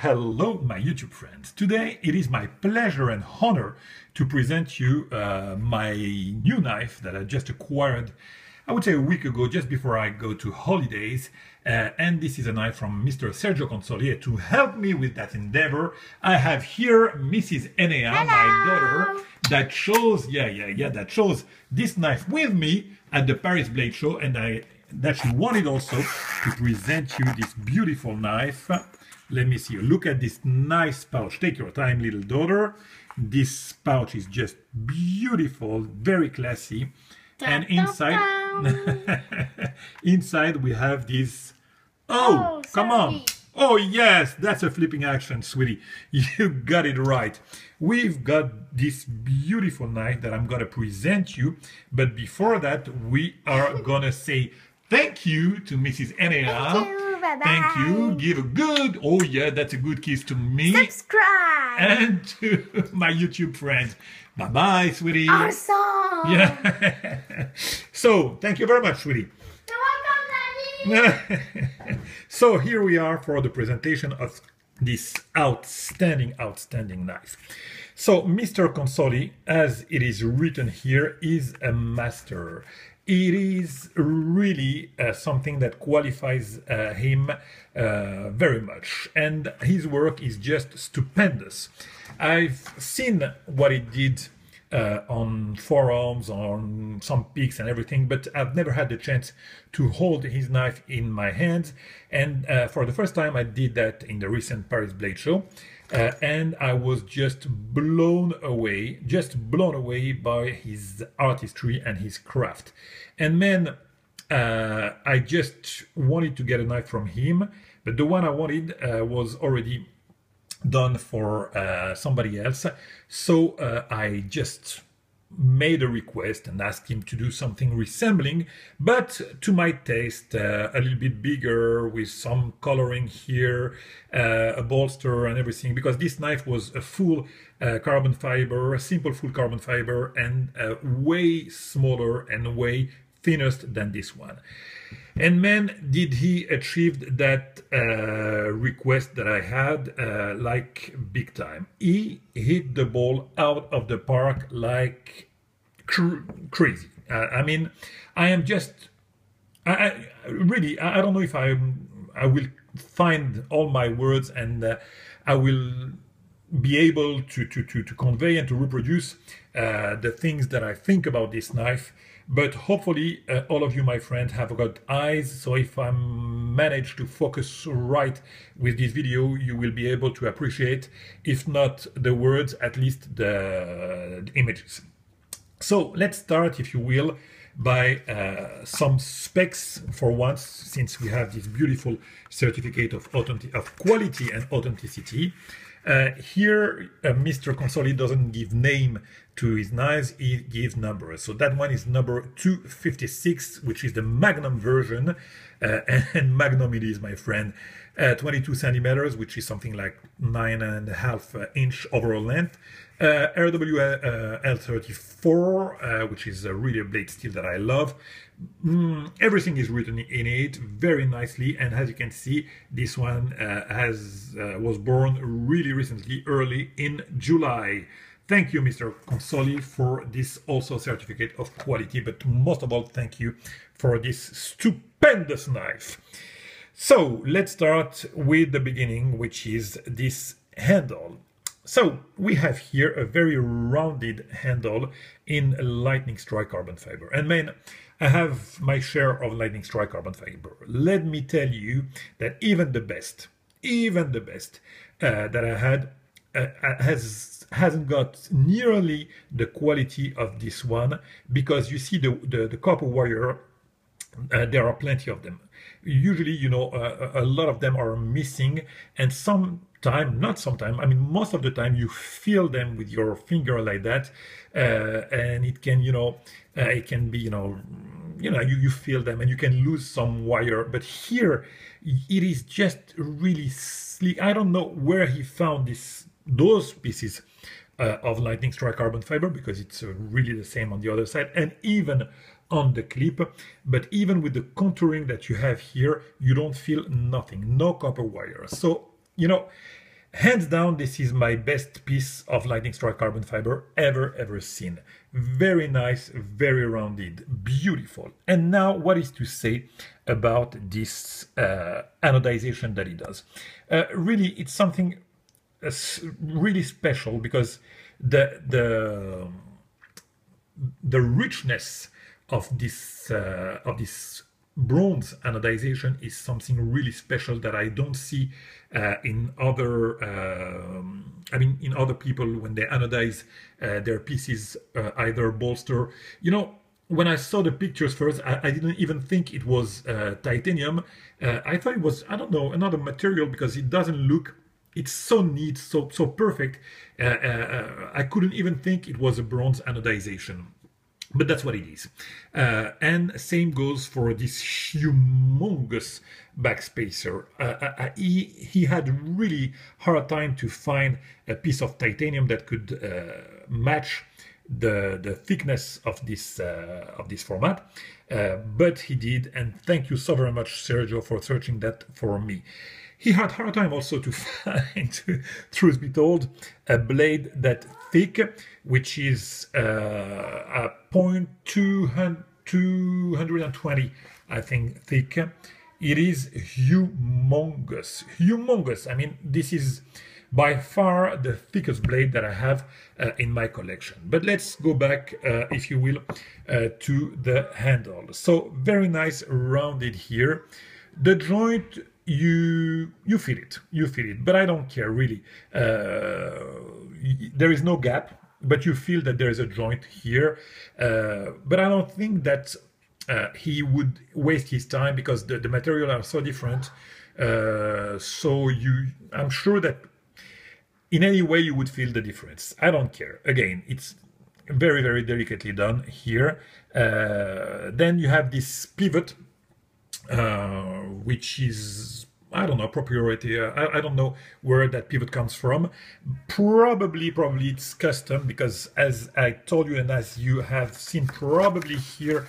hello, my YouTube friends. Today it is my pleasure and honor to present you my new knife that I just acquired, I would say a week ago, just before I go to holidays. And this is a knife from Mr. Sergio Consoli. To help me with that endeavor, I have here Mrs. Enea, my daughter, that shows, that shows this knife with me at the Paris Blade Show, and that she wanted also to present you this beautiful knife. Let me see you. Look at this nice pouch. Take your time, little daughter. This pouch is just beautiful, very classy. And inside, inside we have this. Oh, come on. Oh, yes, that's a flipping action, sweetie. You got it right. We've got this beautiful knife that I'm going to present you. But before that, we are going to say thank you to Mrs. Enea. Thank you. Give a good, oh yeah, that's a good kiss to me. Subscribe. And to my YouTube friends. Bye-bye, sweetie. Awesome. Yeah. So, thank you very much, sweetie. You're welcome, Daddy. So, here we are for the presentation of this outstanding knife. So, Mr. Consoli, as it is written here, is a master. It is really something that qualifies him very much, and his work is just stupendous. I've seen what he did on forums, on some pics and everything, but I've never had the chance to hold his knife in my hands, and for the first time I did that in the recent Paris Blade Show. And I was just blown away by his artistry and his craft. And man, I just wanted to get a knife from him, but the one I wanted was already done for somebody else. So I just made a request and asked him to do something resembling, but to my taste, a little bit bigger, with some coloring here, a bolster and everything, because this knife was a full carbon fiber, a simple full carbon fiber, and way smaller and way thinner than this one. And man, did he achieve that request that I had, like big time. He hit the ball out of the park like crazy. I mean, I am just, I don't know if I will find all my words, and I will be able to convey and to reproduce the things that I think about this knife. But hopefully all of you, my friends, have got eyes, so if I manage to focus right with this video, you will be able to appreciate, if not the words, at least the images. So let's start, if you will, by some specs for once, since we have this beautiful certificate of quality and authenticity. Here, Mr. Consoli doesn't give name to his knives, he gives numbers. So that one is number 256, which is the Magnum version, and Magnum it is, my friend. 22 centimeters, which is something like 9.5 inch overall length. L34, which is really a blade steel that I love. Everything is written in it very nicely, and as you can see, this one was born really recently, early in July. Thank you, Mr. Consoli, for this also certificate of quality, but most of all, thank you for this stupendous knife. So let's start with the beginning, which is this handle. So we have here a very rounded handle in lightning strike carbon fiber. And man, I have my share of lightning strike carbon fiber. Let me tell you that even the best that I had hasn't got nearly the quality of this one, because you see the copper wire, there are plenty of them. Usually, you know, a lot of them are missing, and I mean, most of the time you feel them with your finger like that, and it can, it can be, you feel them and you can lose some wire. But here, it is just really sleek. I don't know where he found those pieces of lightning strike carbon fiber, because it's really the same on the other side, and even on the clip. But even with the contouring that you have here, you don't feel nothing, no copper wire. So, Hands down, this is my best piece of lightning strike carbon fiber ever seen. Very nice, very rounded, beautiful. And now what is to say about this anodization that it does? Really, it's something really special because the richness of this bronze anodization is something really special that I don't see in other in other people when they anodize their pieces, either bolster. You know, when I saw the pictures first, I didn't even think it was titanium. I thought it was, I don't know, another material, because it doesn't look, it's so neat, so perfect. I couldn't even think it was a bronze anodization. But that's what it is. And same goes for this humongous backspacer. He had really hard time to find a piece of titanium that could match the thickness of this format, but he did, and thank you so very much, Sergio, for searching that for me. He had hard time also to find, truth be told, a blade that thick, which is a 0.220, I think, thick. It is humongous, humongous. I mean, this is by far the thickest blade that I have in my collection. But let's go back, if you will, to the handle. So very nice, rounded here. The joint, you feel it, but I don't care really. There is no gap, but you feel that there is a joint here. But I don't think that he would waste his time, because the material are so different. So I'm sure that in any way you would feel the difference. I don't care. Again, it's very, very delicately done here. Then you have this pivot, which is, I don't know, proprietary. I don't know where that pivot comes from. Probably it's custom, because as I told you, and as you have seen probably here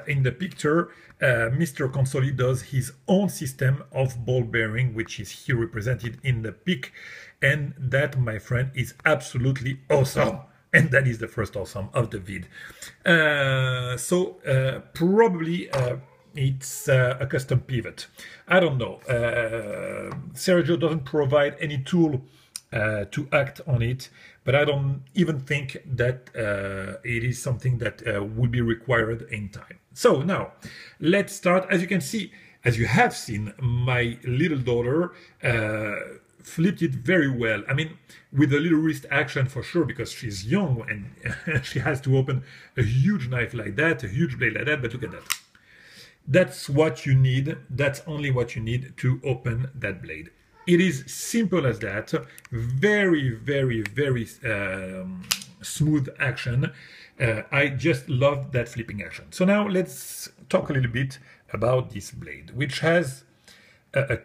in the picture, Mr. Consoli does his own system of ball bearing, which is here represented in the pic, and that, my friend, is absolutely awesome. And that is the first awesome of the vid. Probably it's a custom pivot. I don't know. Sergio doesn't provide any tool to act on it, but I don't even think that it is something that would be required in time. So now let's start. As you can see, as you have seen, my little daughter flipped it very well. I mean, with a little wrist action for sure, because she's young and she has to open a huge knife like that, a huge blade like that. But look at that. That's what you need. That's only what you need to open that blade. It is simple as that. Very, very, very smooth action. I just love that flipping action. So now let's talk a little bit about this blade, which has the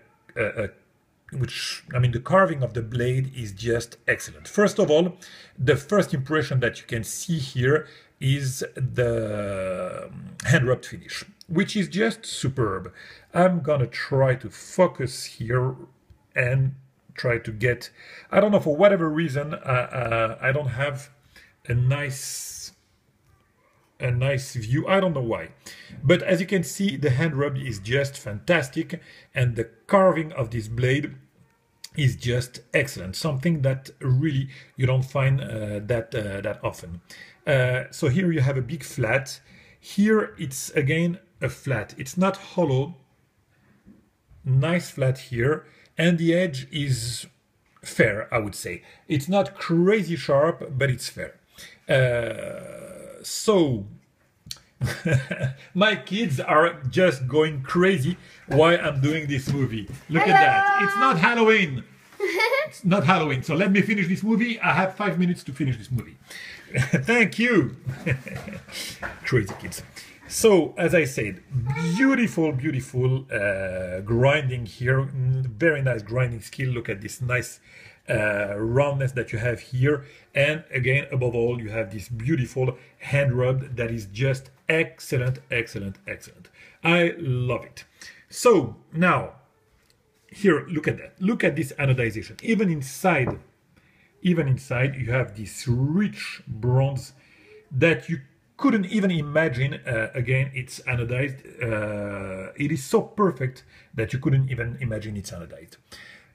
carving of the blade is just excellent. First of all, the first impression that you can see here is the hand rubbed finish, which is just superb. I'm gonna try to focus here and try to get, I don't know, for whatever reason, I don't have a nice view. I don't know why, but as you can see, the hand rub is just fantastic, and the carving of this blade is just excellent. Something that really you don't find that often. So here you have a big flat. Here it's again a flat. It's not hollow. Nice flat here, and the edge is fair, I would say. It's not crazy sharp, but it's fair. So my kids are just going crazy while I'm doing this movie. Look at that. It's not Halloween. It's not Halloween. So let me finish this movie. I have 5 minutes to finish this movie. Thank you. Crazy kids. So, as I said, beautiful grinding here. Very nice grinding skill. Look at this nice roundness that you have here. And again, above all, you have this beautiful hand rub that is just excellent. I love it. So, now, here, look at that. Look at this anodization. Even inside, you have this rich bronze that you couldn't even imagine. Again, it's anodized. It is so perfect that you couldn't even imagine it's anodized.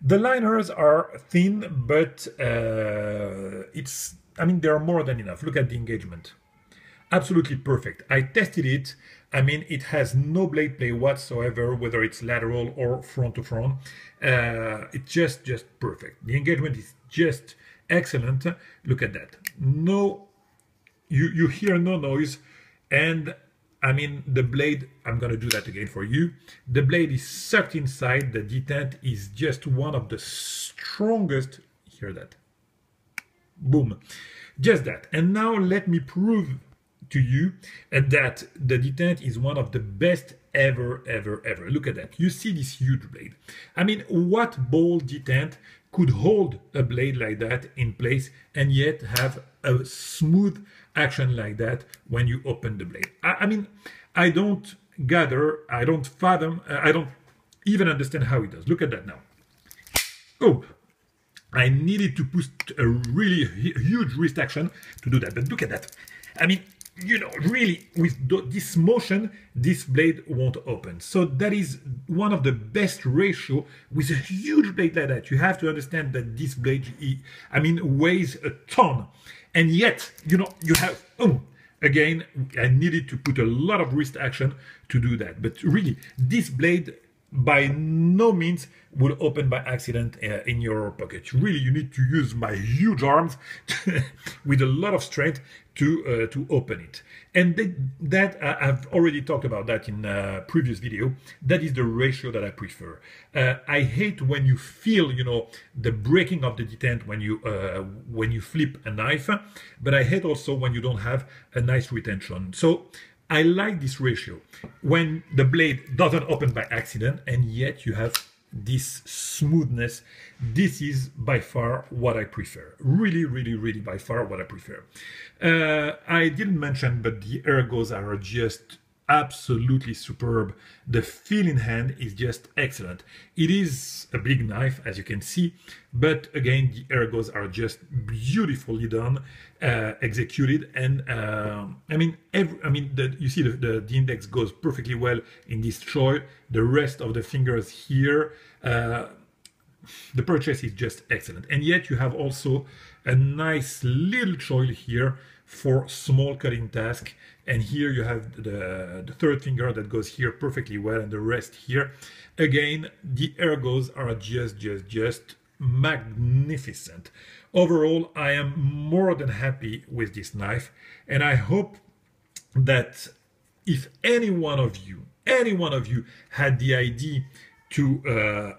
The liners are thin, but they're more than enough. Look at the engagement. Absolutely perfect. I tested it. I mean, it has no blade play whatsoever, whether it's lateral or front to front. It's just perfect. The engagement is just excellent. Look at that. No, you hear no noise, and I mean the blade. I'm gonna do that again for you. The blade is sucked inside. The detent is just one of the strongest. Hear that? Boom, just that. And now let me prove to you that the detent is one of the best ever. Look at that. You see this huge blade. I mean, what ball detent could hold a blade like that in place and yet have a smooth action like that when you open the blade? I mean, I don't gather, I don't fathom, I don't even understand how it does. Look at that now. Oh, I needed to put a really huge wrist action to do that, but look at that. I mean, you know, really, with this motion, this blade won't open. So that is one of the best ratio with a huge blade like that. You have to understand that this blade, weighs a ton. And yet, you know, you have, again, I needed to put a lot of wrist action to do that. But really, this blade by no means will open by accident in your pocket. Really, you need to use my huge arms with a lot of strength to open it. And that I've already talked about that in a previous video. That is the ratio that I prefer. I hate when you feel, you know, the breaking of the detent when you flip a knife, but I hate also when you don't have a nice retention. So I like this ratio when the blade doesn't open by accident and yet you have this smoothness. This is by far what I prefer. Really by far what I prefer. I didn't mention, but the ergos are just absolutely superb. The feel in hand is just excellent. It is a big knife, as you can see, but again, the ergos are just beautifully done, executed, and you see the index goes perfectly well in this choil. The rest of the fingers here, the purchase is just excellent, and yet you have also a nice little choil here for small cutting task, and here you have the third finger that goes here perfectly well, and the rest here. Again, the ergos are just magnificent. Overall, I am more than happy with this knife, and I hope that if any one of you had the idea to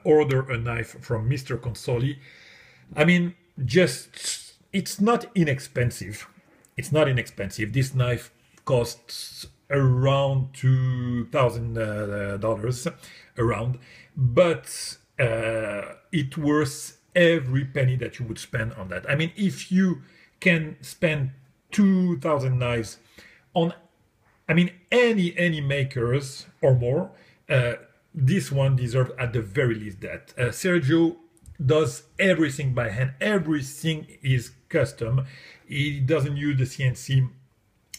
order a knife from Mr. Consoli, I mean, just, it's not inexpensive. It's not inexpensive. This knife costs around $2,000 around, but it worth every penny that you would spend on that. I mean, if you can spend 2,000 knives on, I mean, any makers or more, this one deserves at the very least that. Sergio does everything by hand. Everything is custom. He doesn't use the CNC.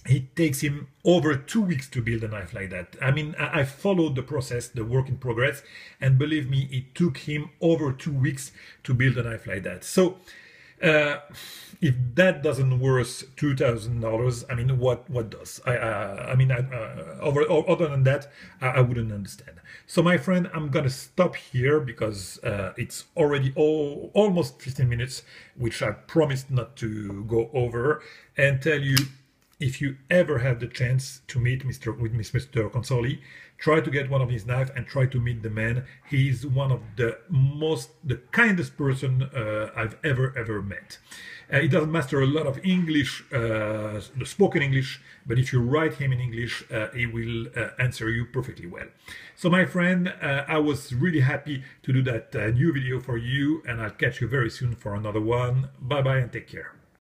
It takes him over 2 weeks to build a knife like that. I mean, I followed the process, the work in progress, and believe me, it took him over 2 weeks to build a knife like that. So if that doesn't worth $2,000, I mean, what does? Other than that, I wouldn't understand. So my friend, I'm gonna stop here because it's already almost 15 minutes, which I promised not to go over, and tell you, if you ever have the chance to meet Mr. Consoli, try to get one of his knives and try to meet the man. He's one of the kindest person I've ever met. He doesn't master a lot of English, the spoken English, but if you write him in English, he will answer you perfectly well. So my friend, I was really happy to do that new video for you, and I'll catch you very soon for another one. Bye bye and take care.